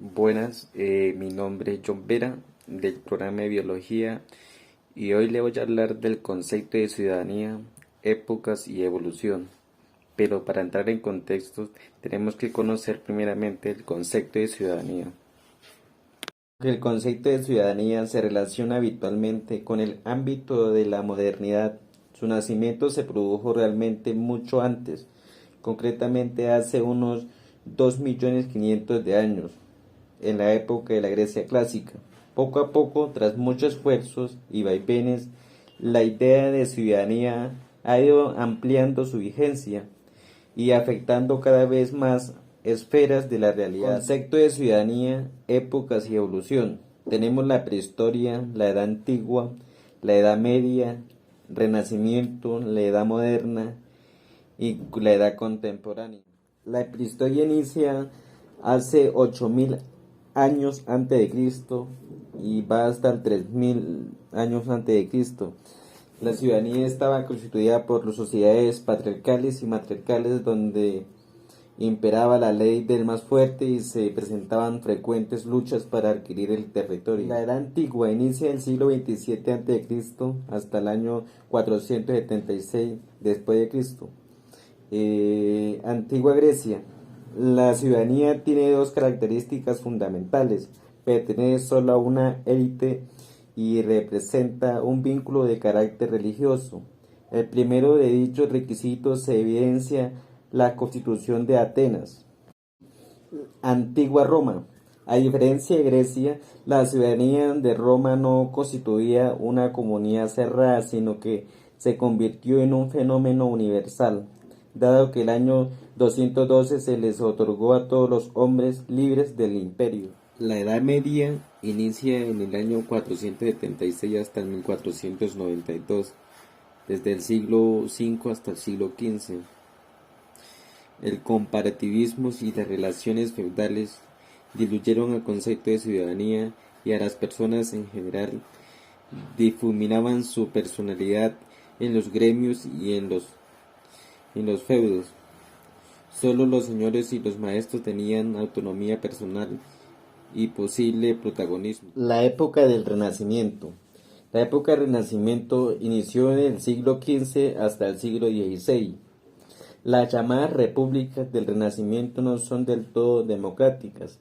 Buenas, mi nombre es John Vera del programa de Biología y hoy le voy a hablar del concepto de ciudadanía, épocas y evolución. Pero para entrar en contexto tenemos que conocer primeramente el concepto de ciudadanía. El concepto de ciudadanía se relaciona habitualmente con el ámbito de la modernidad. Su nacimiento se produjo realmente mucho antes, concretamente hace unos 2.500.000 de años, en la época de la Grecia clásica. Poco a poco, tras muchos esfuerzos y vaivenes, la idea de ciudadanía ha ido ampliando su vigencia y afectando cada vez más esferas de la realidad. Concepto de ciudadanía, épocas y evolución. Tenemos la prehistoria, la edad antigua, la edad media, renacimiento, la edad moderna y la edad contemporánea. La prehistoria inicia hace 8.000 años antes de Cristo y va hasta el 3.000 años antes de Cristo. La ciudadanía estaba constituida por las sociedades patriarcales y matriarcales donde imperaba la ley del más fuerte y se presentaban frecuentes luchas para adquirir el territorio. La Edad Antigua inicia en el siglo 27 a.C. hasta el año 476 después de Cristo. Antigua Grecia. La ciudadanía tiene dos características fundamentales: pertenece solo a una élite y representa un vínculo de carácter religioso. El primero de dichos requisitos se evidencia la Constitución de Atenas. Antigua Roma. A diferencia de Grecia, la ciudadanía de Roma no constituía una comunidad cerrada, sino que se convirtió en un fenómeno universal, dado que el año 212 se les otorgó a todos los hombres libres del imperio. La Edad Media inicia en el año 476 hasta el 1492, desde el siglo V hasta el siglo XV. El comparativismo y las relaciones feudales diluyeron el concepto de ciudadanía y a las personas en general difuminaban su personalidad en los gremios y en los feudos. Solo los señores y los maestros tenían autonomía personal y posible protagonismo. La época del Renacimiento. La época del Renacimiento inició en el siglo XV hasta el siglo XVI. Las llamadas repúblicas del Renacimiento no son del todo democráticas.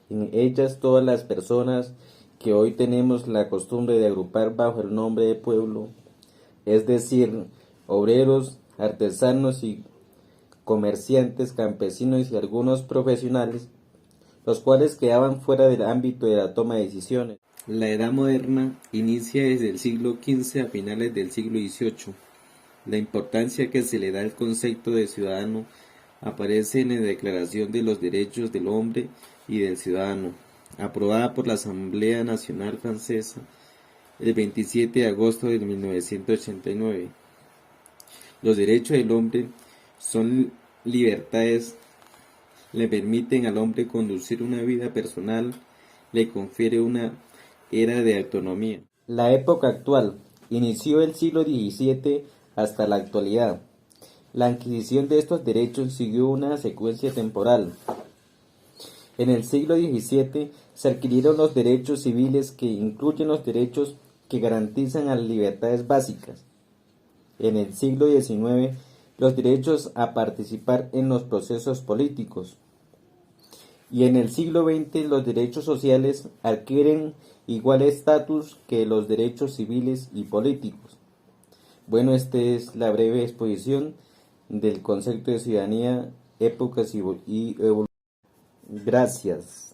En ellas todas las personas que hoy tenemos la costumbre de agrupar bajo el nombre de pueblo, es decir, obreros, artesanos y comerciantes, campesinos y algunos profesionales, los cuales quedaban fuera del ámbito de la toma de decisiones. La Edad Moderna inicia desde el siglo XV a finales del siglo XVIII. La importancia que se le da al concepto de ciudadano aparece en la Declaración de los Derechos del Hombre y del Ciudadano, aprobada por la Asamblea Nacional Francesa el 27 de agosto de 1989. Los derechos del hombre son libertades, le permiten al hombre conducir una vida personal, le confiere una era de autonomía. La época actual inició el siglo XVII hasta la actualidad. La adquisición de estos derechos siguió una secuencia temporal. En el siglo XVII se adquirieron los derechos civiles, que incluyen los derechos que garantizan las libertades básicas. En el siglo XIX, los derechos a participar en los procesos políticos. Y en el siglo XX, los derechos sociales adquieren igual estatus que los derechos civiles y políticos. Bueno, esta es la breve exposición del concepto de ciudadanía, épocas y evolución. Gracias.